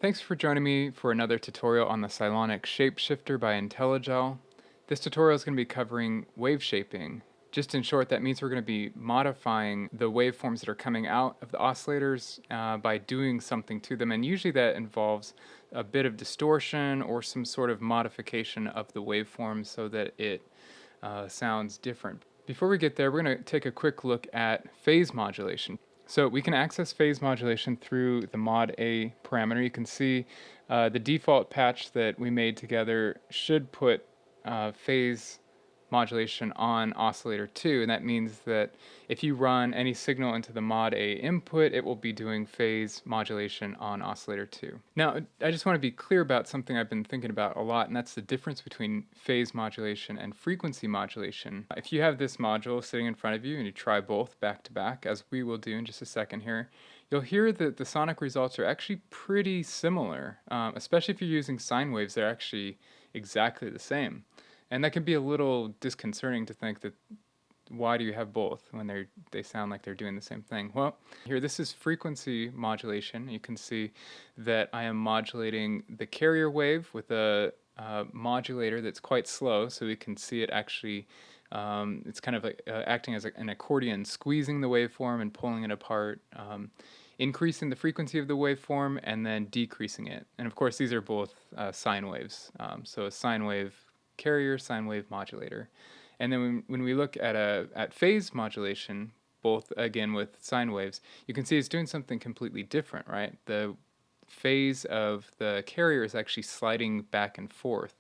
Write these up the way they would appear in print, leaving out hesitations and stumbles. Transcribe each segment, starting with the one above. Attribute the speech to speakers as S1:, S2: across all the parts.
S1: Thanks for joining me for another tutorial on the Analogue Shapeshifter by Intellijel. This tutorial is going to be covering waveshaping. Just in short, that means we're going to be modifying the waveforms that are coming out of the oscillators by doing something to them, and usually that involves a bit of distortion or some sort of modification of the waveform so that it sounds different. Before we get there, we're going to take a quick look at phase modulation. So we can access phase modulation through the mod A parameter. You can see the default patch that we made together should put phase modulation on oscillator 2, and that means that if you run any signal into the mod A input, it will be doing phase modulation on oscillator 2. Now, I just want to be clear about something I've been thinking about a lot, and that's the difference between phase modulation and frequency modulation. If you have this module sitting in front of you and you try both back to back, as we will do in just a second here, you'll hear that the sonic results are actually pretty similar, especially if you're using sine waves. They're actually exactly the same. And that can be a little disconcerting to think that why do you have both when they sound like they're doing the same thing? Well, here this is frequency modulation. You can see that I am modulating the carrier wave with a modulator that's quite slow, so we can see it actually, it's kind of like acting as an accordion, squeezing the waveform and pulling it apart, increasing the frequency of the waveform and then decreasing it. And of course these are both sine waves, so a sine wave carrier, sine wave modulator. And then when we look at phase modulation, both again with sine waves, you can see it's doing something completely different, right? The phase of the carrier is actually sliding back and forth.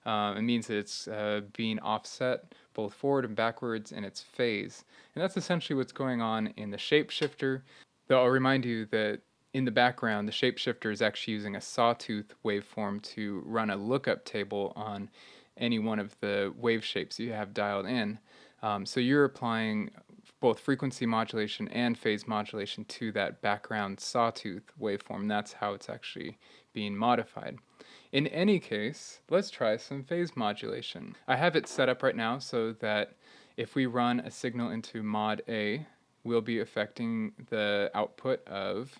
S1: It means that it's being offset both forward and backwards in its phase. And that's essentially what's going on in the shapeshifter. Though I'll remind you that in the background, the shapeshifter is actually using a sawtooth waveform to run a lookup table on any one of the wave shapes you have dialed in. So you're applying both frequency modulation and phase modulation to that background sawtooth waveform. That's how it's actually being modified. In any case, let's try some phase modulation. I have it set up right now so that if we run a signal into mod A, we'll be affecting the output of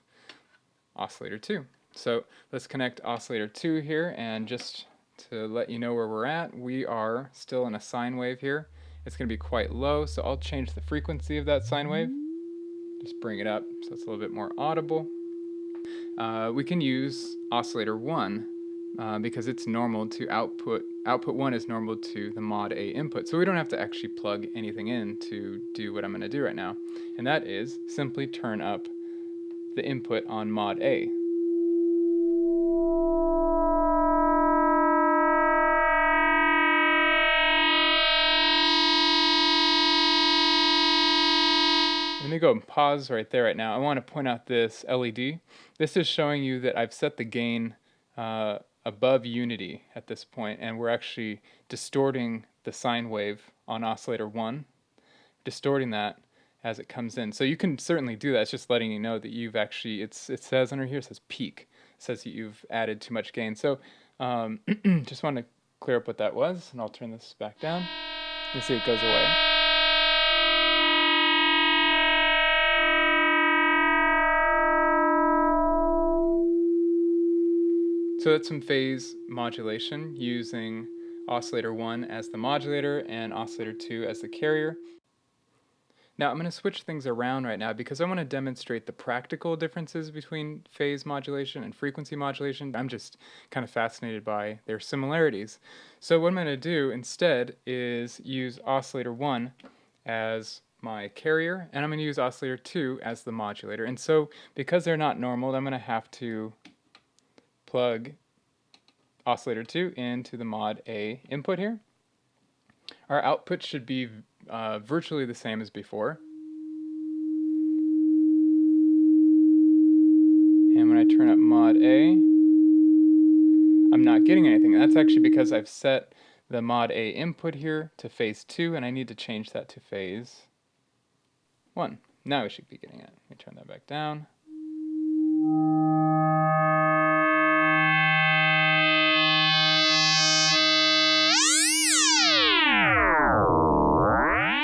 S1: oscillator 2. So let's connect oscillator 2 here, and just to let you know where we're at, we are still in a sine wave here. It's going to be quite low, so I'll change the frequency of that sine wave. Just bring it up so it's a little bit more audible. We can use oscillator 1 because it's normal to output 1 is normal to the mod A input, so we don't have to actually plug anything in to do what I'm going to do right now, and that is simply turn up the input on mod A. Let me go and pause right there right now. I want to point out this LED. This is showing you that I've set the gain above unity at this point, and we're actually distorting the sine wave on oscillator 1, distorting that as it comes in. So you can certainly do that. It's just letting you know that you've actually, it says under here, it says peak. It says that you've added too much gain. So just want to clear up what that was, and I'll turn this back down. You see it goes away. So that's some phase modulation using oscillator 1 as the modulator and oscillator 2 as the carrier. Now I'm going to switch things around right now because I want to demonstrate the practical differences between phase modulation and frequency modulation. I'm just kind of fascinated by their similarities. So what I'm going to do instead is use oscillator 1 as my carrier, and I'm going to use oscillator 2 as the modulator. And so because they're not normal, I'm going to have to plug oscillator 2 into the mod A input here. Our output should be virtually the same as before. And when I turn up mod A, I'm not getting anything. That's actually because I've set the mod A input here to phase 2, and I need to change that to phase 1. Now we should be getting it. Let me turn that back down.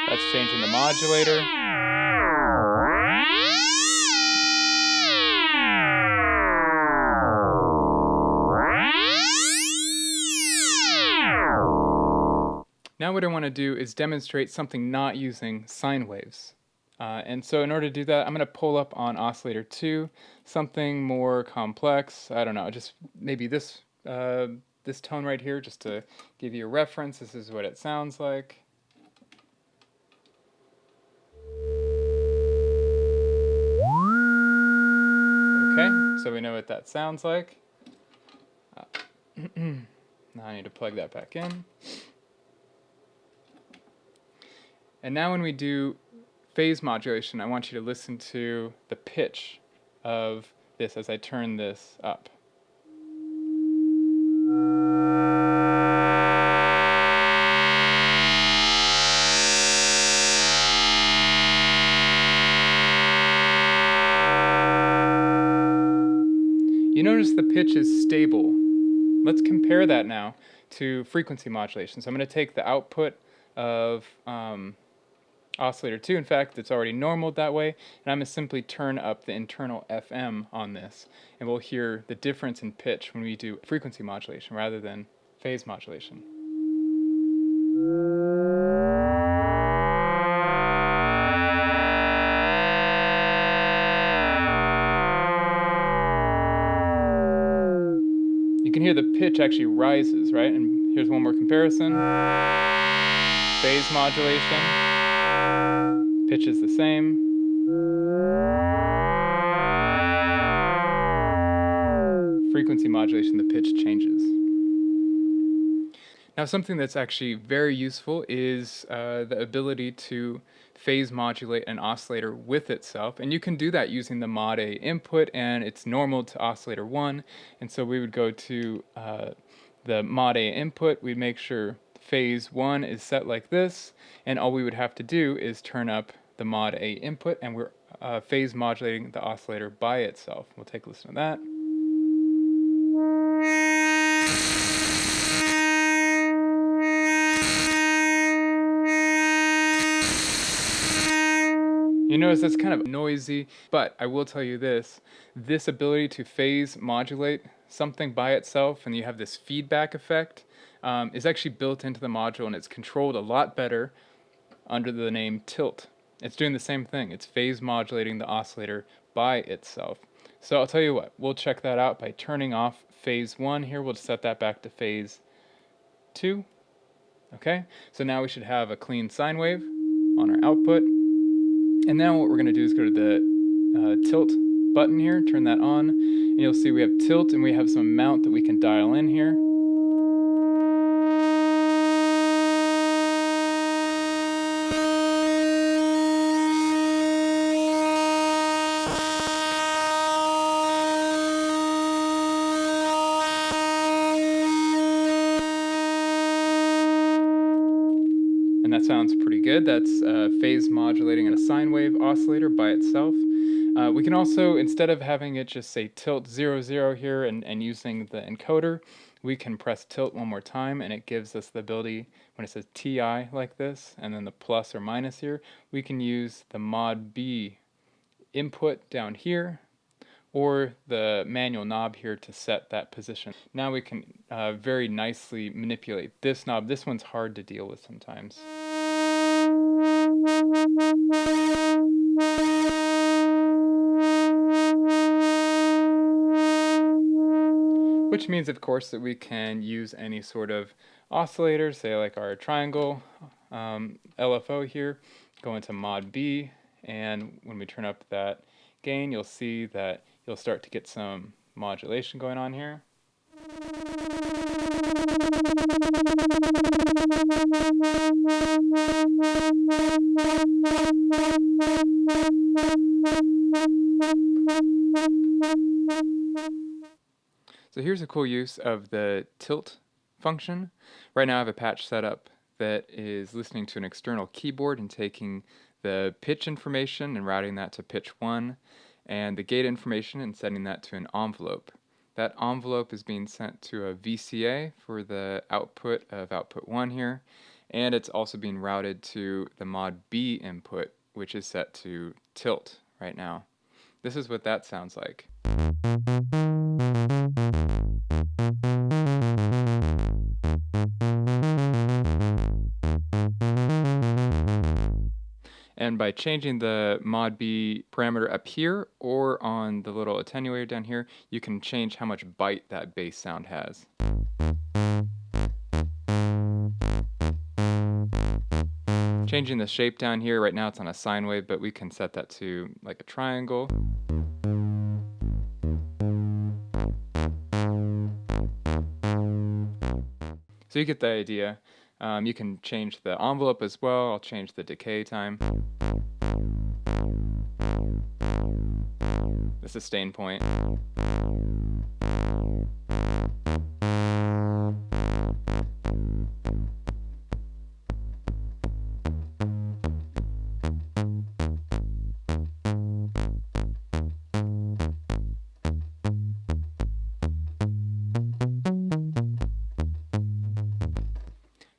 S1: That's changing the modulator. Now what I want to do is demonstrate something not using sine waves. And so in order to do that, I'm going to pull up on Oscillator 2, something more complex. I don't know, just maybe this, this tone right here, just to give you a reference. This is what it sounds like. Okay, so we know what that sounds like. Now I need to plug that back in. And now when we do phase modulation, I want you to listen to the pitch of this as I turn this up. You notice the pitch is stable. Let's compare that now to frequency modulation. So I'm going to take the output of Oscillator 2. In fact, it's already normaled that way, and I'm going to simply turn up the internal FM on this, and we'll hear the difference in pitch when we do frequency modulation rather than phase modulation. You can hear the pitch actually rises, right? And here's one more comparison. Phase modulation, pitch is the same. Frequency modulation, the pitch changes. Now something that's actually very useful is the ability to phase modulate an oscillator with itself, and you can do that using the mod A input, and it's normal to oscillator 1, and so we would go to the mod A input, we'd make sure phase 1 is set like this, and all we would have to do is turn up the mod A input, and we're phase modulating the oscillator by itself. We'll take a listen to that. You notice that's kind of noisy, but I will tell you this ability to phase modulate something by itself, and you have this feedback effect, is actually built into the module, and it's controlled a lot better under the name tilt. It's doing the same thing. It's phase modulating the oscillator by itself. So I'll tell you what, we'll check that out by turning off phase 1 here. We'll set that back to phase 2. Okay, so now we should have a clean sine wave on our output. And now what we're going to do is go to the tilt button here, turn that on, and you'll see we have tilt and we have some amount that we can dial in here. And that sounds pretty good. That's phase modulating in a sine wave oscillator by itself. We can also, instead of having it just say tilt 0, 0 here and using the encoder, we can press tilt one more time, and it gives us the ability, when it says TI like this, and then the plus or minus here, we can use the mod B input down here, or the manual knob here to set that position. Now we can very nicely manipulate this knob. This one's hard to deal with sometimes. Which means, of course, that we can use any sort of oscillator, say like our triangle LFO here, go into mod B, and when we turn up that gain, you'll see that you'll start to get some modulation going on here. So here's a cool use of the tilt function. Right now I have a patch set up that is listening to an external keyboard and taking the pitch information and routing that to pitch 1, and the gate information and setting that to an envelope. That envelope is being sent to a VCA for the output of output 1 here, and it's also being routed to the mod B input, which is set to tilt right now. This is what that sounds like. by changing the mod B parameter up here or on the little attenuator down here, you can change how much bite that bass sound has. Changing the shape down here, right now it's on a sine wave, but we can set that to like a triangle. So you get the idea. You can change the envelope as well. I'll change the decay time. The sustain point.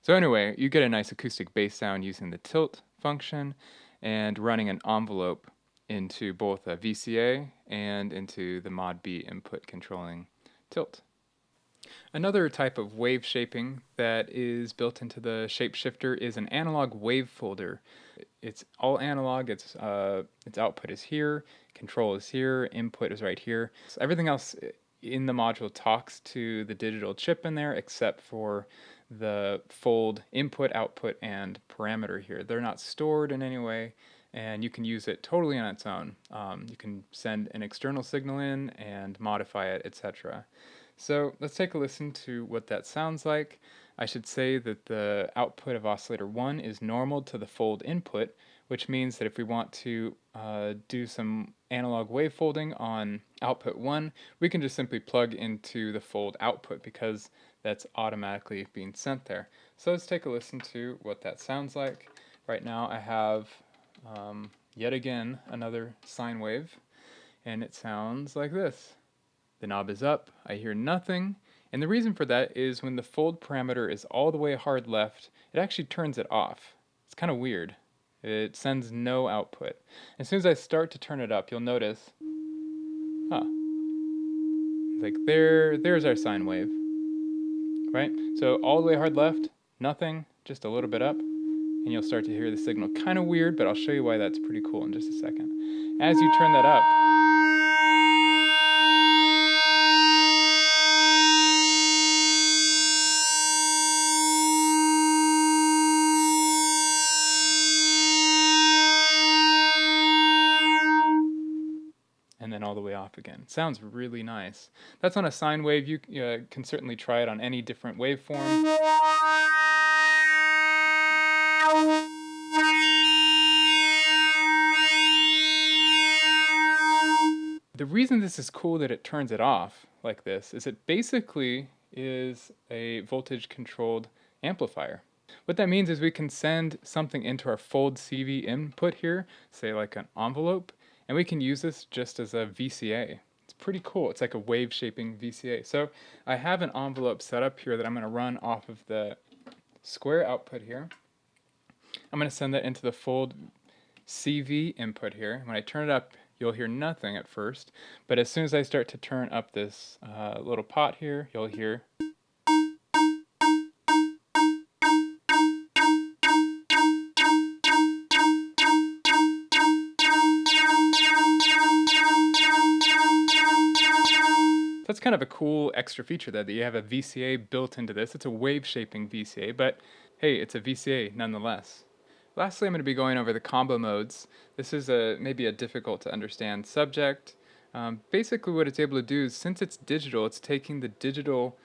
S1: So anyway, you get a nice acoustic bass sound using the tilt function and running an envelope into both a VCA and into the mod B input controlling tilt. Another type of wave shaping that is built into the shapeshifter is an analog wavefolder. It's all analog, its output is here, control is here, input is right here. So everything else in the module talks to the digital chip in there except for the fold input, output, and parameter here. They're not stored in any way, and you can use it totally on its own. You can send an external signal in and modify it, etc. So let's take a listen to what that sounds like. I should say that the output of oscillator 1 is normal to the fold input, which means that if we want to do some analog wavefolding on output 1, we can just simply plug into the fold output because that's automatically being sent there. So let's take a listen to what that sounds like. Right now I have yet again another sine wave, and it sounds like this. The knob is up, I hear nothing, and the reason for that is when the fold parameter is all the way hard left, it actually turns it off. It's kind of weird. It sends no output. As soon as I start to turn it up, you'll notice, like there's our sine wave, right? So all the way hard left, nothing, just a little bit up, and you'll start to hear the signal. Kind of weird, but I'll show you why that's pretty cool in just a second. As you turn that up, and then all the way off again. Sounds really nice. That's on a sine wave. You can certainly try it on any different waveform. The reason this is cool that it turns it off like this is it basically is a voltage controlled amplifier. What that means is we can send something into our fold CV input here, say like an envelope, and we can use this just as a VCA. It's pretty cool. It's like a wave shaping VCA. So I have an envelope set up here that I'm going to run off of the square output here. I'm going to send that into the fold CV input here. When I turn it up, you'll hear nothing at first, but as soon as I start to turn up this little pot here, you'll hear. That's kind of a cool extra feature that you have a VCA built into this. It's a wave shaping VCA, but hey, it's a VCA nonetheless. Lastly, I'm going to be going over the combo modes. This is maybe a difficult to understand subject. Basically what it's able to do is, since it's digital, it's taking the digital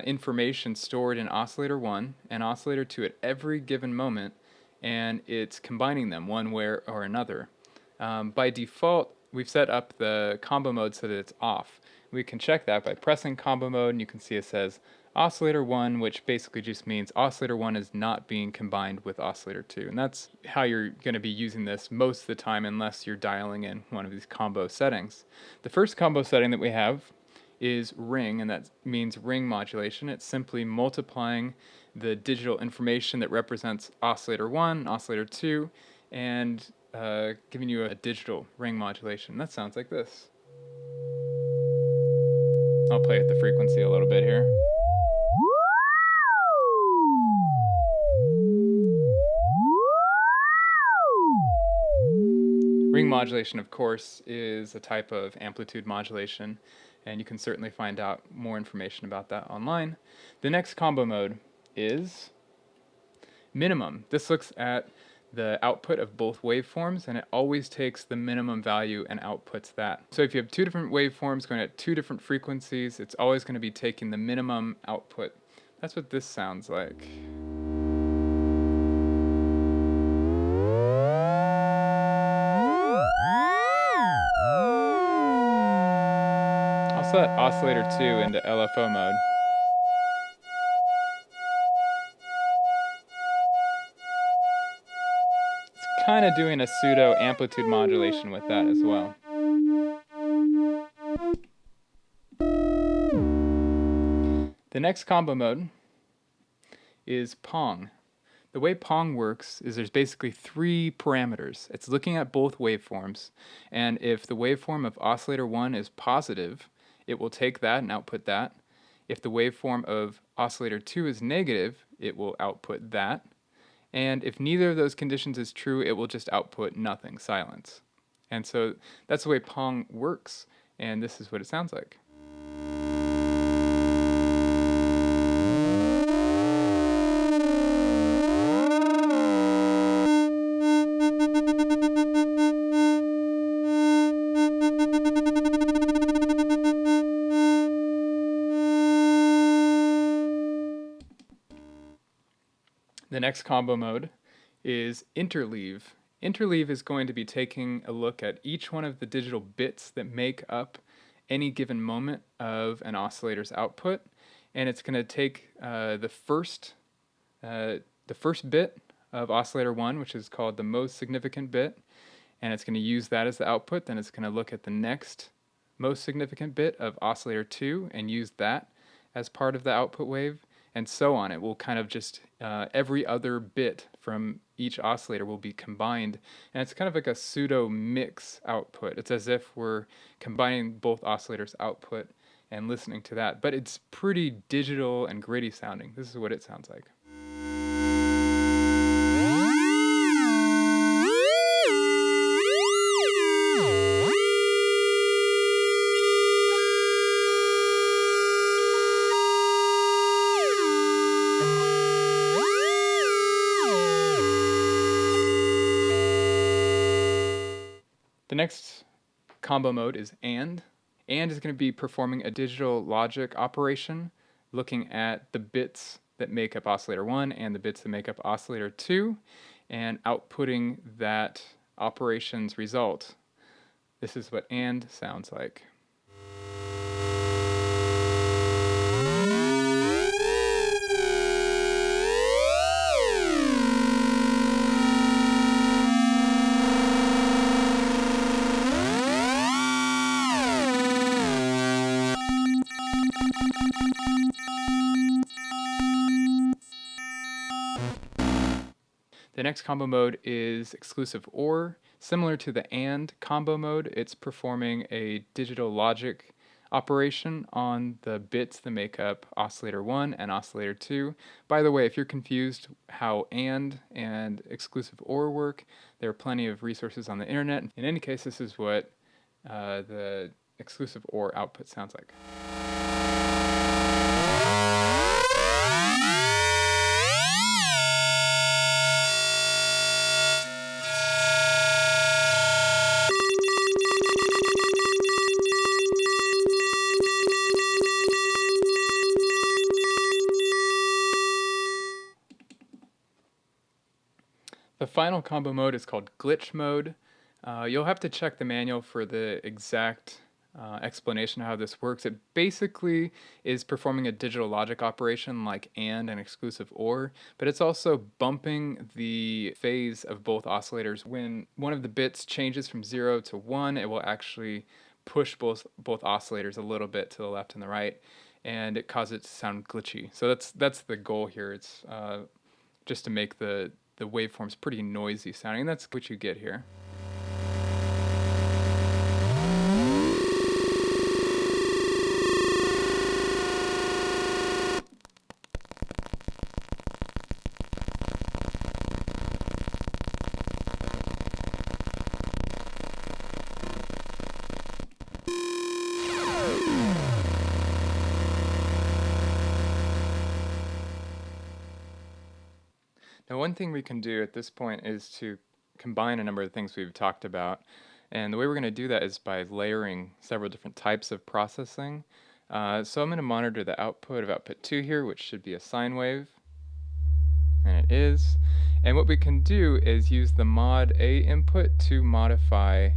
S1: information stored in oscillator 1 and oscillator 2 at every given moment, and it's combining them one way or another. By default, we've set up the combo mode so that it's off. We can check that by pressing combo mode, and you can see it says oscillator 1, which basically just means oscillator 1 is not being combined with oscillator 2. And that's how you're going to be using this most of the time unless you're dialing in one of these combo settings. The first combo setting that we have is ring, and that means ring modulation. It's simply multiplying the digital information that represents oscillator 1, oscillator 2, and giving you a digital ring modulation. That sounds like this. I'll play at the frequency a little bit here. Ring modulation, of course, is a type of amplitude modulation, and you can certainly find out more information about that online. The next combo mode is minimum. This looks at the output of both waveforms, and it always takes the minimum value and outputs that. So if you have two different waveforms going at two different frequencies, it's always going to be taking the minimum output. That's what this sounds like. I'll set Oscillator 2 into LFO mode. It's kind of doing a pseudo amplitude modulation with that as well. The next combo mode is Pong. The way Pong works is there's basically three parameters. It's looking at both waveforms, and if the waveform of Oscillator 1 is positive, it will take that and output that. If the waveform of Oscillator 2 is negative, it will output that. And if neither of those conditions is true, it will just output nothing, silence. And so that's the way Pong works, and this is what it sounds like. The next combo mode is Interleave. Interleave is going to be taking a look at each one of the digital bits that make up any given moment of an oscillator's output, and it's going to take the first bit of Oscillator 1, which is called the most significant bit, and it's going to use that as the output. Then it's going to look at the next most significant bit of Oscillator 2 and use that as part of the output wave, and so on. It will kind of just, every other bit from each oscillator will be combined, and it's kind of like a pseudo mix output. It's as if we're combining both oscillators' output and listening to that, but it's pretty digital and gritty sounding. This is what it sounds like. The next combo mode is AND. AND is going to be performing a digital logic operation, looking at the bits that make up Oscillator 1 and the bits that make up Oscillator 2, and outputting that operation's result. This is what AND sounds like. The next combo mode is exclusive OR. Similar to the AND combo mode, it's performing a digital logic operation on the bits that make up Oscillator 1 and Oscillator 2. By the way, if you're confused how AND and exclusive OR work, there are plenty of resources on the internet. In any case, this is what the exclusive OR output sounds like. The final combo mode is called glitch mode. You'll have to check the manual for the exact explanation of how this works. It basically is performing a digital logic operation like AND and exclusive OR, but it's also bumping the phase of both oscillators. When one of the bits changes from 0 to 1, it will actually push both oscillators a little bit to the left and the right, and it causes it to sound glitchy. So that's the goal here. It's just to make the waveform's pretty noisy sounding, and that's what you get here. Now, one thing we can do at this point is to combine a number of things we've talked about. And the way we're going to do that is by layering several different types of processing. So I'm going to monitor the output of output 2 here, which should be a sine wave. And it is. And what we can do is use the mod A input to modify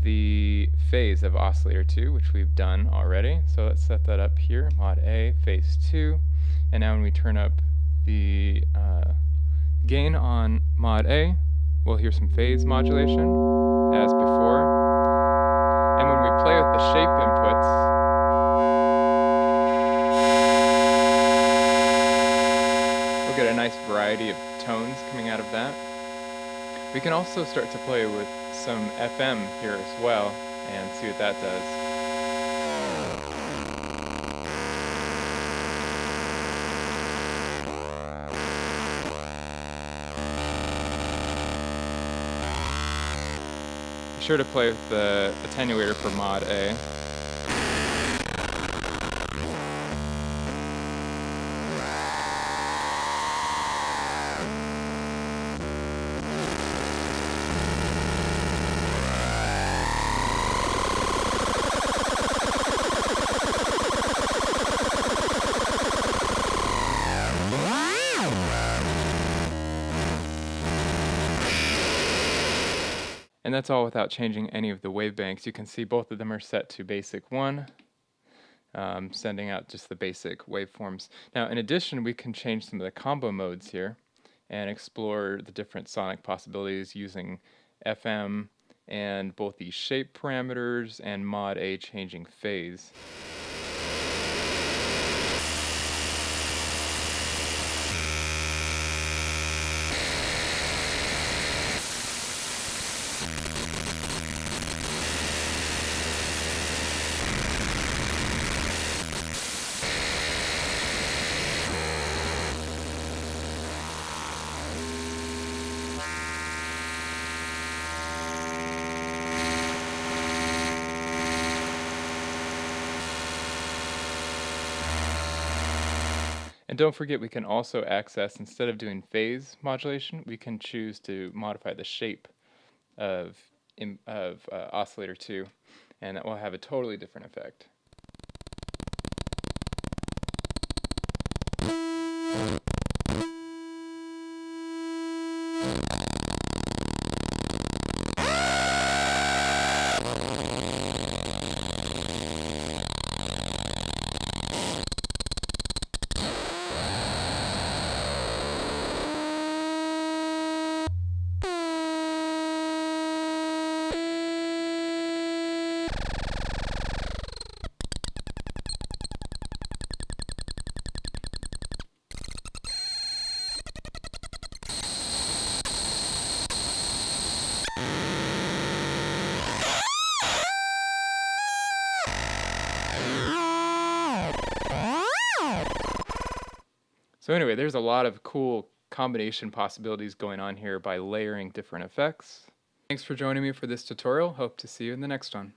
S1: the phase of oscillator 2, which we've done already. So let's set that up here, mod A, phase 2. And now when we turn up the gain on mod A, we'll hear some phase modulation, as before. And when we play with the shape inputs, we'll get a nice variety of tones coming out of that. We can also start to play with some FM here as well, and see what that does. Be sure to play with the attenuator for mod A. And that's all without changing any of the wave banks. You can see both of them are set to basic 1, sending out just the basic waveforms. Now, in addition, we can change some of the combo modes here and explore the different sonic possibilities using FM and both the shape parameters and mod A changing phase. And don't forget, we can also access, instead of doing phase modulation, we can choose to modify the shape of oscillator 2, and that will have a totally different effect. So anyway, there's a lot of cool combination possibilities going on here by layering different effects. Thanks for joining me for this tutorial. Hope to see you in the next one.